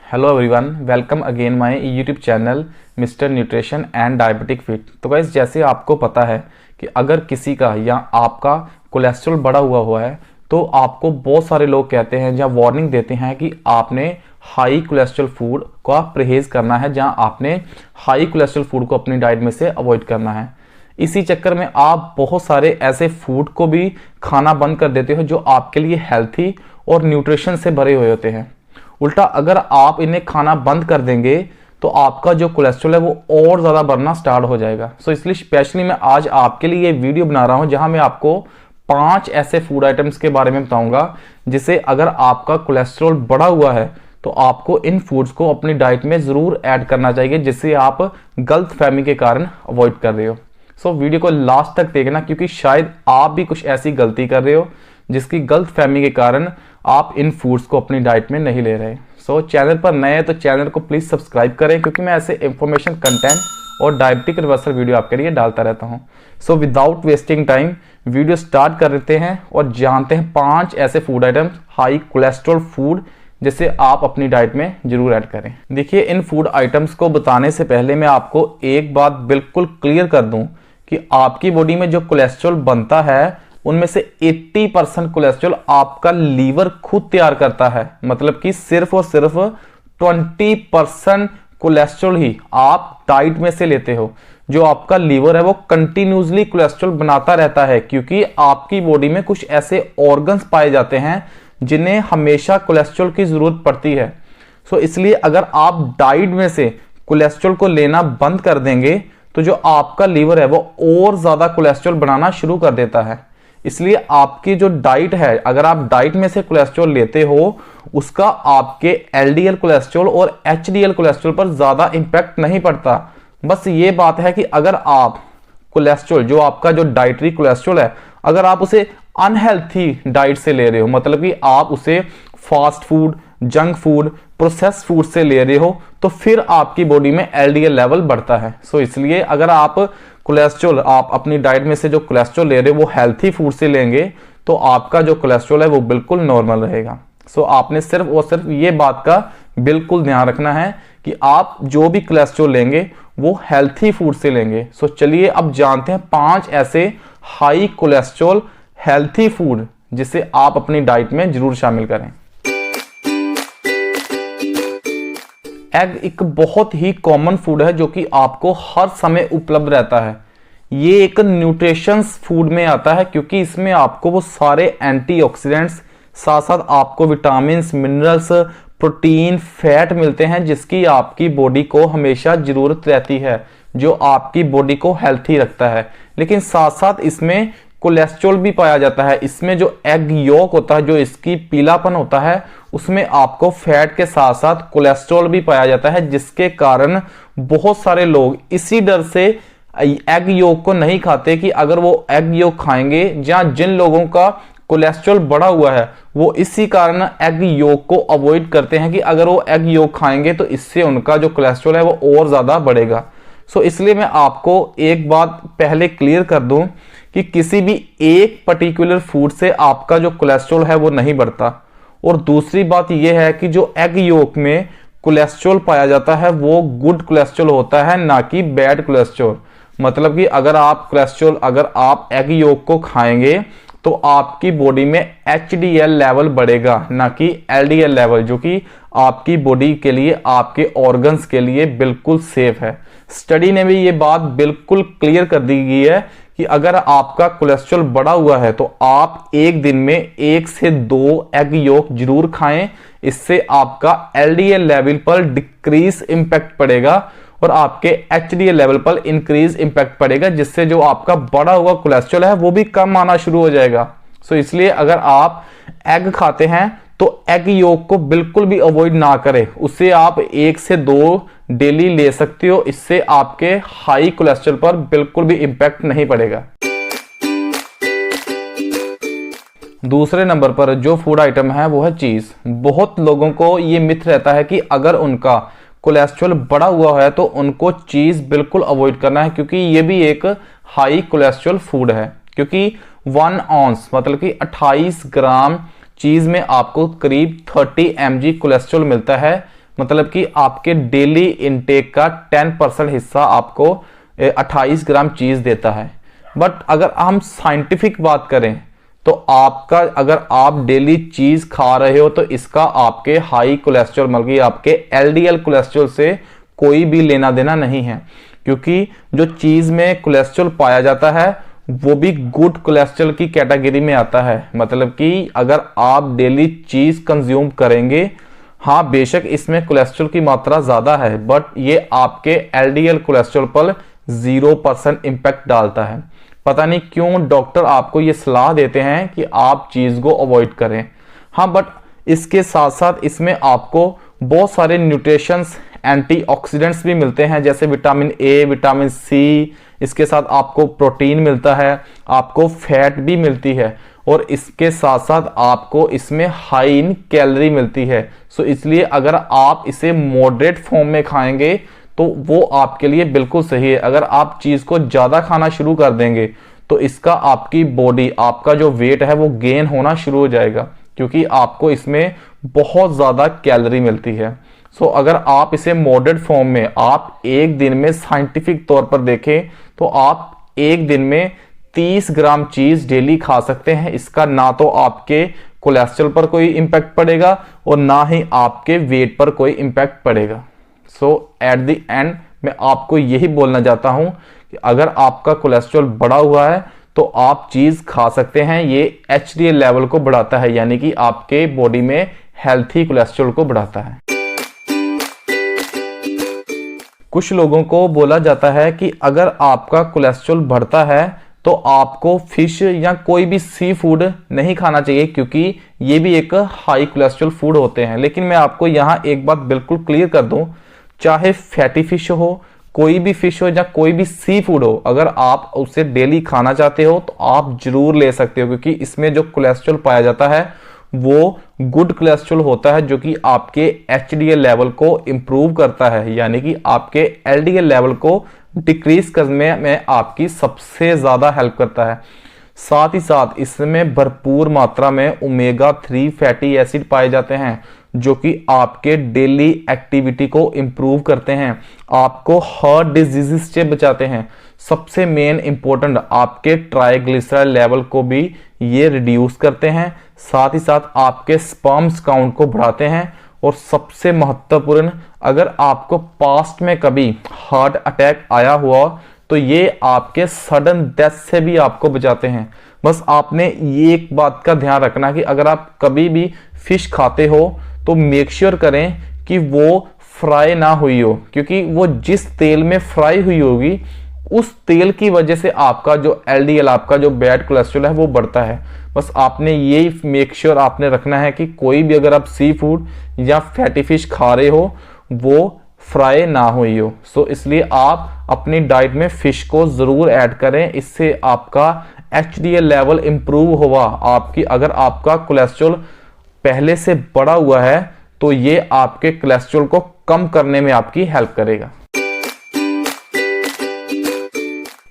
Hello everyone, welcome again my YouTube channel mister nutrition and diabetic fit. तो guys, जैसे आपको पता है कि अगर किसी का या आपका कोलेस्ट्रॉल बढ़ा हुआ है तो आपको बहुत सारे लोग कहते हैं या वार्निंग देते हैं कि आपने हाई कोलेस्ट्रॉल फूड का परहेज़ करना है, जहां आपने हाई कोलेस्ट्रॉल फूड को अपनी डाइट में से अवॉइड करना है। इसी चक्कर में आप बहुत सारे ऐसे फूड को भी खाना बंद कर देते हो जो आपके लिए हेल्थी और न्यूट्रिशन से भरे हुए होते हैं। उल्टा अगर आप इन्हें खाना बंद कर देंगे तो आपका जो कोलेस्ट्रॉल है वो और ज़्यादा बढ़ना स्टार्ट हो जाएगा। सो इसलिए स्पेशली मैं आज आपके लिए ये वीडियो बना रहा हूँ जहाँ मैं आपको 5 ऐसे फूड आइटम्स के बारे में बताऊंगा जिसे अगर आपका कोलेस्ट्रॉल बढ़ा हुआ है तो आपको इन फूड्स को अपनी डाइट में ज़रूर ऐड करना चाहिए, जिससे आप गलतफहमी के कारण अवॉइड कर रहे हो। सो वीडियो को लास्ट तक देखना, क्योंकि शायद आप भी कुछ ऐसी गलती कर रहे हो जिसकी गलतफहमी के कारण आप इन फूड्स को अपनी डाइट में नहीं ले रहे। सो चैनल पर नए हैं तो चैनल को प्लीज़ सब्सक्राइब करें, क्योंकि मैं ऐसे इंफॉर्मेशन कंटेंट और डायबिटिक रिवर्सल वीडियो आपके लिए डालता रहता हूं। So without wasting time video start कर देते हैं और जानते हैं 5 ऐसे food items high cholesterol food जिसे आप अपनी डाइट में जरूर ऐड करें। देखिए, इन फूड आइटम्स को बताने से पहले मैं आपको एक बात बिल्कुल क्लियर कर दूं कि आपकी बॉडी में जो कोलेस्ट्रॉल बनता है उनमें से 80% कोलेस्ट्रॉल आपका लीवर खुद तैयार करता है। मतलब कि सिर्फ और सिर्फ 20% कोलेस्ट्रॉल ही आप डाइट में से लेते हो। जो आपका लीवर है वो कंटिन्यूसली कोलेस्ट्रॉल बनाता रहता है, क्योंकि आपकी बॉडी में कुछ ऐसे ऑर्गन्स पाए जाते हैं जिन्हें हमेशा कोलेस्ट्रॉल की जरूरत पड़ती है। सो इसलिए अगर आप डाइट में से कोलेस्ट्रॉल को लेना बंद कर देंगे तो जो आपका लीवर है वो और ज्यादा कोलेस्ट्रॉल बनाना शुरू कर देता है। इसलिए आपकी जो डाइट है, अगर आप डाइट में से कोलेस्ट्रॉल लेते हो, उसका आपके एलडीएल कोलेस्ट्रॉल और एचडीएल कोलेस्ट्रॉल पर ज्यादा इंपैक्ट नहीं पड़ता। बस ये बात है कि अगर आप कोलेस्ट्रॉल, जो आपका जो डाइटरी कोलेस्ट्रॉल है, अगर आप उसे अनहेल्थी डाइट से ले रहे हो, मतलब कि आप उसे fast food, junk food, process food से ले रहे हो, तो फिर आपकी बॉडी में एलडीएल लेवल बढ़ता है। सो इसलिए अगर आप कोलेस्ट्रॉल, आप अपनी डाइट में से जो कोलेस्ट्रॉल ले रहे हो वो हेल्थी फूड से लेंगे तो आपका जो कोलेस्ट्रॉल है वो बिल्कुल नॉर्मल रहेगा। सो आपने सिर्फ और सिर्फ ये बात का बिल्कुल ध्यान रखना है कि आप जो भी कोलेस्ट्रॉल लेंगे वो हेल्थी फूड से लेंगे। सो चलिए अब जानते हैं 5 ऐसे हाई कोलेस्ट्रॉल हेल्थी फूड जिसे आप अपनी डाइट में जरूर शामिल करें। एग एक बहुत ही कॉमन फूड है जो कि आपको हर समय उपलब्ध रहता है। ये एक न्यूट्रिशंस फूड में आता है, क्योंकि इसमें आपको वो सारे एंटीऑक्सीडेंट्स, साथ साथ आपको विटामिन्स, मिनरल्स, प्रोटीन, फैट मिलते हैं जिसकी आपकी बॉडी को हमेशा जरूरत रहती है, जो आपकी बॉडी को हेल्थी रखता है। लेकिन साथ साथ इसमें कोलेस्ट्रॉल भी पाया जाता है। इसमें जो एग योक होता है, जो इसकी पीलापन होता है, उसमें आपको फैट के साथ साथ कोलेस्ट्रॉल भी पाया जाता है, जिसके कारण बहुत सारे लोग इसी डर से एग योक को नहीं खाते कि अगर वो एग योक खाएंगे, जहां जिन लोगों का कोलेस्ट्रॉल बढ़ा हुआ है वो इसी कारण एग योक को अवॉइड करते हैं कि अगर वो एग योक खाएंगे तो इससे उनका जो कोलेस्ट्रॉल है वो और ज्यादा बढ़ेगा। सो इसलिए मैं आपको एक बात पहले क्लियर कर दूं कि किसी भी एक पर्टिकुलर फूड से आपका जो कोलेस्ट्रॉल है वो नहीं बढ़ता। और दूसरी बात यह है कि जो एग योक में कोलेस्ट्रॉल पाया जाता है वो गुड कोलेस्ट्रॉल होता है, ना कि बैड कोलेस्ट्रॉल। मतलब कि अगर आप एग योक को खाएंगे तो आपकी बॉडी में एचडीएल लेवल बढ़ेगा, ना कि एलडीएल लेवल, जो कि आपकी बॉडी के लिए, आपके ऑर्गन्स के लिए बिल्कुल सेफ है। स्टडी ने भी ये बात बिल्कुल क्लियर कर दी गई है कि अगर आपका कोलेस्ट्रॉल बढ़ा हुआ है तो आप एक दिन में 1 से 2 एग योक जरूर खाएं। इससे आपका एलडीएल लेवल पर डिक्रीज इंपैक्ट पड़ेगा और आपके एचडीएल लेवल पर इंक्रीज इंपैक्ट पड़ेगा, जिससे जो आपका बढ़ा हुआ कोलेस्ट्रॉल है वो भी कम आना शुरू हो जाएगा। सो इसलिए अगर आप एग खाते हैं तो एग योक को बिल्कुल भी अवॉइड ना करें। उससे आप 1 से 2 डेली ले सकते हो। इससे आपके हाई कोलेस्ट्रॉल पर बिल्कुल भी इंपैक्ट नहीं पड़ेगा। दूसरे नंबर पर जो फूड आइटम है वो है चीज। बहुत लोगों को ये मिथ रहता है कि अगर उनका कोलेस्ट्रॉल बढ़ा हुआ है तो उनको चीज बिल्कुल अवॉइड करना है, क्योंकि ये भी एक हाई कोलेस्ट्रॉल फूड है। क्योंकि 1 ऑंस मतलब कि 28 ग्राम चीज में आपको करीब 30 mg कोलेस्ट्रॉल मिलता है, मतलब कि आपके डेली इनटेक का 10% हिस्सा आपको 28 ग्राम चीज देता है। बट अगर हम साइंटिफिक बात करें तो आपका, अगर आप डेली चीज खा रहे हो तो इसका आपके हाई कोलेस्ट्रॉल मतलब कि आपके एलडीएल कोलेस्ट्रॉल से कोई भी लेना देना नहीं है, क्योंकि जो चीज में कोलेस्ट्रॉल पाया जाता है वो भी गुड कोलेस्ट्रॉल की कैटेगरी में आता है। मतलब कि अगर आप डेली चीज कंज्यूम करेंगे, हाँ बेशक इसमें कोलेस्ट्रॉल की मात्रा ज्यादा है, बट ये आपके एलडीएल कोलेस्ट्रॉल पर 0% इंपैक्ट डालता है। पता नहीं क्यों डॉक्टर आपको ये सलाह देते हैं कि आप चीज को अवॉइड करें। हाँ बट इसके साथ साथ इसमें आपको बहुत सारे न्यूट्रिशंस, एंटीऑक्सीडेंट्स भी मिलते हैं, जैसे विटामिन ए, विटामिन सी, इसके साथ आपको प्रोटीन मिलता है, आपको फैट भी मिलती है, और इसके साथ साथ आपको इसमें हाई इन कैलोरी मिलती है। सो इसलिए अगर आप इसे मॉडरेट फॉर्म में खाएंगे तो वो आपके लिए बिल्कुल सही है। अगर आप चीज को ज्यादा खाना शुरू कर देंगे तो इसका आपकी बॉडी, आपका जो वेट है वो गेन होना शुरू हो जाएगा, क्योंकि आपको इसमें बहुत ज्यादा कैलोरी मिलती है। सो अगर आप इसे मॉडरेट फॉर्म में आप एक दिन में साइंटिफिक तौर पर देखें तो आप एक दिन में 30 ग्राम चीज डेली खा सकते हैं। इसका ना तो आपके कोलेस्ट्रॉल पर कोई इंपैक्ट पड़ेगा और ना ही आपके वेट पर कोई इंपैक्ट पड़ेगा। सो एट द एंड मैं आपको यही बोलना चाहता हूं कि अगर आपका कोलेस्ट्रॉल बढ़ा हुआ है तो आप चीज खा सकते हैं। ये एचडीएल लेवल को बढ़ाता है, यानी कि आपके बॉडी में हेल्थी कोलेस्ट्रॉल को बढ़ाता है। कुछ लोगों को बोला जाता है कि अगर आपका कोलेस्ट्रॉल बढ़ता है तो आपको फिश या कोई भी सी फूड नहीं खाना चाहिए, क्योंकि ये भी एक हाई कोलेस्ट्रॉल फूड होते हैं। लेकिन मैं आपको यहाँ एक बात बिल्कुल क्लियर कर दूं, चाहे फैटी फिश हो, कोई भी फिश हो या कोई भी सी फूड हो, अगर आप उसे डेली खाना चाहते हो तो आप जरूर ले सकते हो, क्योंकि इसमें जो कोलेस्ट्रॉल पाया जाता है वो गुड कोलेस्ट्रॉल होता है, जो कि आपके एचडीएल लेवल को इंप्रूव करता है, यानी कि आपके एलडीएल लेवल को डिक्रीज करने में आपकी सबसे ज्यादा हेल्प करता है। साथ ही साथ इसमें भरपूर मात्रा में ओमेगा 3 फैटी एसिड पाए जाते हैं, जो कि आपके डेली एक्टिविटी को इंप्रूव करते हैं, आपको हार्ट डिजीज से बचाते हैं। सबसे मेन इंपॉर्टेंट, आपके ट्राइग्लिसराइड लेवल को भी ये रिड्यूस करते हैं। साथ ही साथ आपके स्पर्म्स काउंट को बढ़ाते हैं, और सबसे महत्वपूर्ण, अगर आपको पास्ट में कभी हार्ट अटैक आया हुआ तो ये आपके सडन डेथ से भी आपको बचाते हैं। बस आपने ये एक बात का ध्यान रखना कि अगर आप कभी भी फिश खाते हो तो मेक श्योर करें कि वो फ्राई ना हुई हो, क्योंकि वो जिस तेल में फ्राई हुई होगी उस तेल की वजह से आपका जो एलडीएल, आपका जो बैड कोलेस्ट्रॉल है वो बढ़ता है। बस आपने ये मेक श्योर आपने रखना है कि कोई भी अगर आप सी फूड या फैटी फिश खा रहे हो वो फ्राई ना हुई हो। सो इसलिए आप अपनी डाइट में फिश को जरूर ऐड करें, इससे आपका एचडीएल लेवल इंप्रूव होगा। आपकी, अगर आपका कोलेस्ट्रॉल पहले से बढ़ा हुआ है तो ये आपके कोलेस्ट्रॉल को कम करने में आपकी हेल्प करेगा।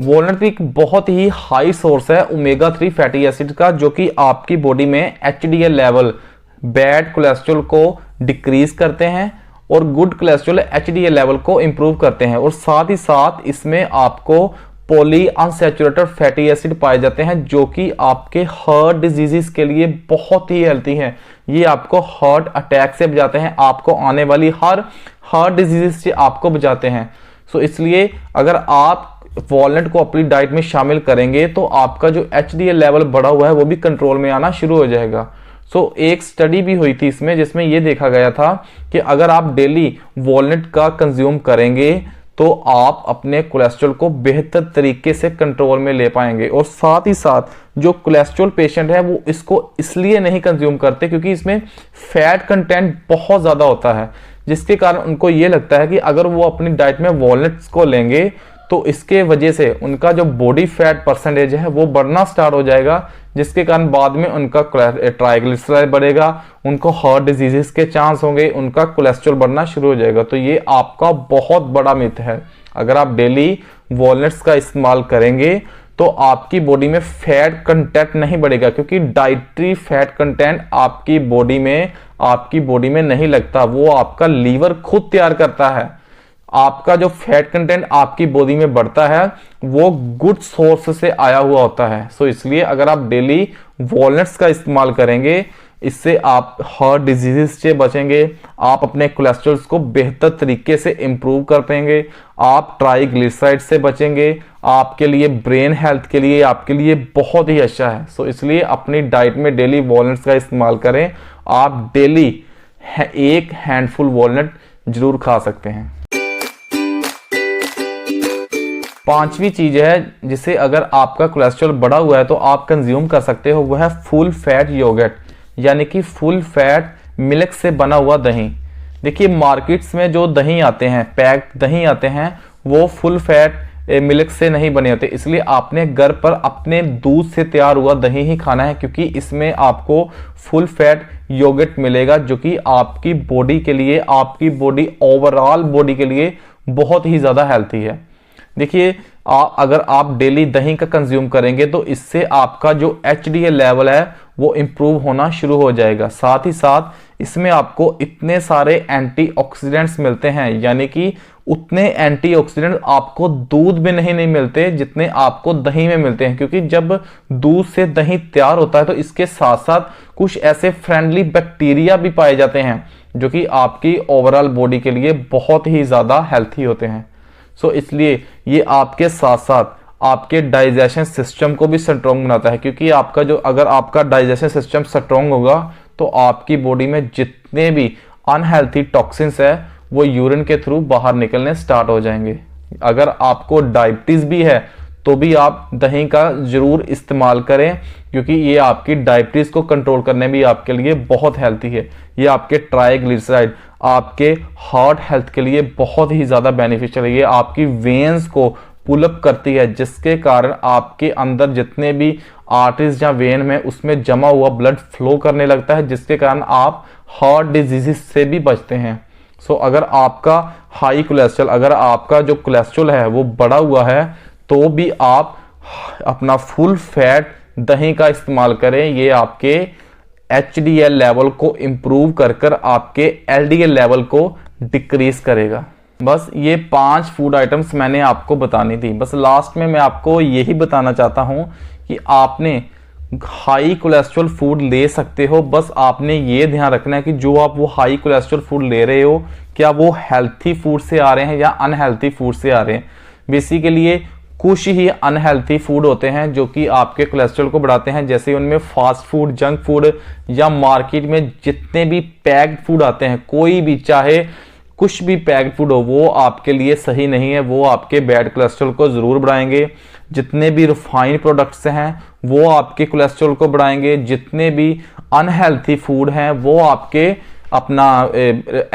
वॉलनट एक बहुत ही हाई सोर्स है ओमेगा 3 फैटी एसिड का, जो कि आपकी बॉडी में एचडीएल लेवल, बैड कोलेस्ट्रॉल को डिक्रीज करते हैं और गुड कोलेस्ट्रॉल एचडीएल लेवल को इंप्रूव करते हैं। और साथ ही साथ इसमें आपको पॉली अनसैचुरेटेड फैटी एसिड पाए जाते हैं, जो कि आपके हार्ट डिजीजेस के लिए बहुत ही हेल्थी हैं। ये आपको हार्ट अटैक से बचाते हैं, आपको आने वाली हर हार्ट डिजीजेस से आपको बचाते हैं। सो इसलिए अगर आप वॉलनट को अपनी डाइट में शामिल करेंगे तो आपका जो एचडीएल लेवल बढ़ा हुआ है वो भी कंट्रोल में आना शुरू हो जाएगा। सो एक स्टडी भी हुई थी इसमें, जिसमें ये देखा गया था कि अगर आप डेली वॉलनट का कंज्यूम करेंगे तो आप अपने कोलेस्ट्रॉल को बेहतर तरीके से कंट्रोल में ले पाएंगे। और साथ ही साथ जो कोलेस्ट्रॉल पेशेंट है वो इसको इसलिए नहीं कंज्यूम करते क्योंकि इसमें फैट कंटेंट बहुत ज़्यादा होता है, जिसके कारण उनको ये लगता है कि अगर वो अपनी डाइट में वॉलनट्स को लेंगे तो इसके वजह से उनका जो बॉडी फैट परसेंटेज है वो बढ़ना स्टार्ट हो जाएगा, जिसके कारण बाद में उनका ट्राइग्लिसराइड बढ़ेगा, उनको हार्ट डिजीजेस के चांस होंगे, उनका कोलेस्ट्रॉल बढ़ना शुरू हो जाएगा। तो ये आपका बहुत बड़ा मिथ है। अगर आप डेली वॉलनट्स का इस्तेमाल करेंगे तो आपकी बॉडी में फैट कंटेंट नहीं बढ़ेगा, क्योंकि डाइटरी फैट कंटेंट आपकी बॉडी में नहीं लगता, वो आपका लीवर खुद तैयार करता है। आपका जो फैट कंटेंट आपकी बॉडी में बढ़ता है वो गुड सोर्स से आया हुआ होता है। सो इसलिए अगर आप डेली वॉलनट्स का इस्तेमाल करेंगे, इससे आप हार्ट डिजीज से बचेंगे, आप अपने कोलेस्ट्रॉल को बेहतर तरीके से इंप्रूव कर पाएंगे, आप ट्राइग्लिसराइड से बचेंगे, आपके लिए ब्रेन हेल्थ के लिए आपके लिए बहुत ही अच्छा है। सो इसलिए अपनी डाइट में डेली वॉलनट्स का इस्तेमाल करें। आप डेली एक हैंडफुल वॉलनट जरूर खा सकते हैं। पांचवी चीज है जिसे अगर आपका कोलेस्ट्रॉल बढ़ा हुआ है तो आप कंज्यूम कर सकते हो, वो है फुल फैट योगर्ट, यानी कि फुल फैट मिल्क से बना हुआ दही। देखिए मार्केट्स में जो दही आते हैं, पैक्ड दही आते हैं, वो फुल फैट मिल्क से नहीं बने होते, इसलिए आपने घर पर अपने दूध से तैयार हुआ दही ही खाना है, क्योंकि इसमें आपको फुल फैट योगर्ट मिलेगा जो कि आपकी बॉडी के लिए, आपकी बॉडी ओवरऑल बॉडी के लिए बहुत ही ज़्यादा हेल्थी है। देखिए अगर आप डेली दही का कंज्यूम करेंगे तो इससे आपका जो HDL लेवल है वो इम्प्रूव होना शुरू हो जाएगा। साथ ही साथ इसमें आपको इतने सारे एंटीऑक्सीडेंट्स मिलते हैं, यानी कि उतने एंटीऑक्सीडेंट आपको दूध में नहीं मिलते जितने आपको दही में मिलते हैं, क्योंकि जब दूध से दही तैयार होता है तो इसके साथ साथ कुछ ऐसे फ्रेंडली बैक्टीरिया भी पाए जाते हैं जो कि आपकी ओवरऑल बॉडी के लिए बहुत ही ज़्यादा हेल्थी होते हैं। सो इसलिए ये आपके साथ साथ आपके डाइजेशन सिस्टम को भी स्ट्रॉन्ग बनाता है, क्योंकि अगर आपका डाइजेशन सिस्टम स्ट्रॉन्ग होगा तो आपकी बॉडी में जितने भी अनहेल्थी टॉक्सिन्स है वो यूरिन के थ्रू बाहर निकलने स्टार्ट हो जाएंगे। अगर आपको डायबिटीज भी है तो भी आप दही का जरूर इस्तेमाल करें, क्योंकि ये आपकी डायबिटीज को कंट्रोल करने में आपके लिए बहुत हेल्थी है। ये आपके ट्राइग्लिसराइड, आपके हार्ट हेल्थ के लिए बहुत ही ज़्यादा बेनिफिशियल है। ये आपकी वेन्स को पुलअप करती है, जिसके कारण आपके अंदर जितने भी आर्टरीज या वेन में उसमें जमा हुआ ब्लड फ्लो करने लगता है, जिसके कारण आप हार्ट डिजीज से भी बचते हैं। सो अगर आपका हाई कोलेस्ट्रॉल, अगर आपका जो कोलेस्ट्रॉल है वो बढ़ा हुआ है तो भी आप अपना फुल फैट दही का इस्तेमाल करें। ये आपके HDL लेवल को इम्प्रूव कर आपके LDL लेवल को डिक्रीज करेगा। बस ये 5 फूड आइटम्स मैंने आपको बतानी थी। बस लास्ट में मैं आपको यही बताना चाहता हूँ कि आपने हाई कोलेस्ट्रॉल फूड ले सकते हो, बस आपने ये ध्यान रखना है कि जो आप वो हाई कोलेस्ट्रॉल फूड ले रहे हो क्या वो हेल्थी फूड से आ रहे हैं या अनहेल्थी फूड से आ रहे हैं। बेसिकली कुछ ही अनहेल्थी फूड होते हैं जो कि आपके कोलेस्ट्रॉल को बढ़ाते हैं, जैसे उनमें फास्ट फूड, जंक फूड या मार्केट में जितने भी पैक्ड फूड आते हैं, कोई भी चाहे कुछ भी पैक्ड फूड हो, वो आपके लिए सही नहीं है, वो आपके बैड कोलेस्ट्रॉल को ज़रूर बढ़ाएंगे। जितने भी रिफाइंड प्रोडक्ट्स हैं वो आपके कोलेस्ट्रॉल को बढ़ाएंगे। जितने भी अनहेल्थी फूड हैं वो आपके अपना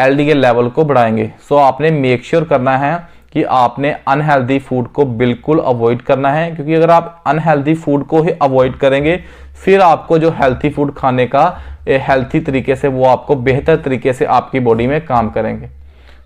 LDL लेवल को बढ़ाएंगे। सो आपने मेक श्योर करना है कि आपने अनहेल्दी फूड को बिल्कुल अवॉइड करना है, क्योंकि अगर आप अनहेल्दी फूड को ही अवॉइड करेंगे फिर आपको जो हेल्थी फूड खाने का हेल्थी तरीके से वो आपको बेहतर तरीके से आपकी बॉडी में काम करेंगे।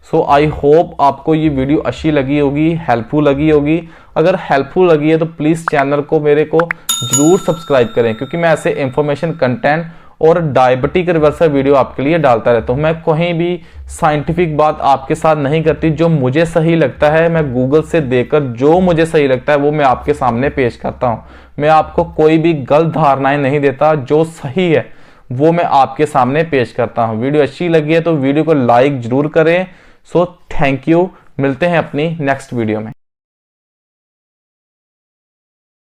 सो आई होप आपको ये वीडियो अच्छी लगी होगी, हेल्पफुल लगी होगी। अगर हेल्पफुल लगी है तो प्लीज़ चैनल को मेरे को जरूर सब्सक्राइब करें, क्योंकि मैं ऐसे इंफॉर्मेशन कंटेंट और डायबिटिक रिवर्सल वीडियो आपके लिए डालता रहता हूँ। मैं कहीं भी साइंटिफिक बात आपके साथ नहीं करती, जो मुझे सही लगता है मैं गूगल से देखकर जो मुझे सही लगता है वो मैं आपके सामने पेश करता हूँ। मैं आपको कोई भी गलत धारणाएं नहीं देता, जो सही है वो मैं आपके सामने पेश करता हूँ। वीडियो अच्छी लगी है तो वीडियो को लाइक जरूर करें। सो थैंक यू, मिलते हैं अपनी नेक्स्ट वीडियो में।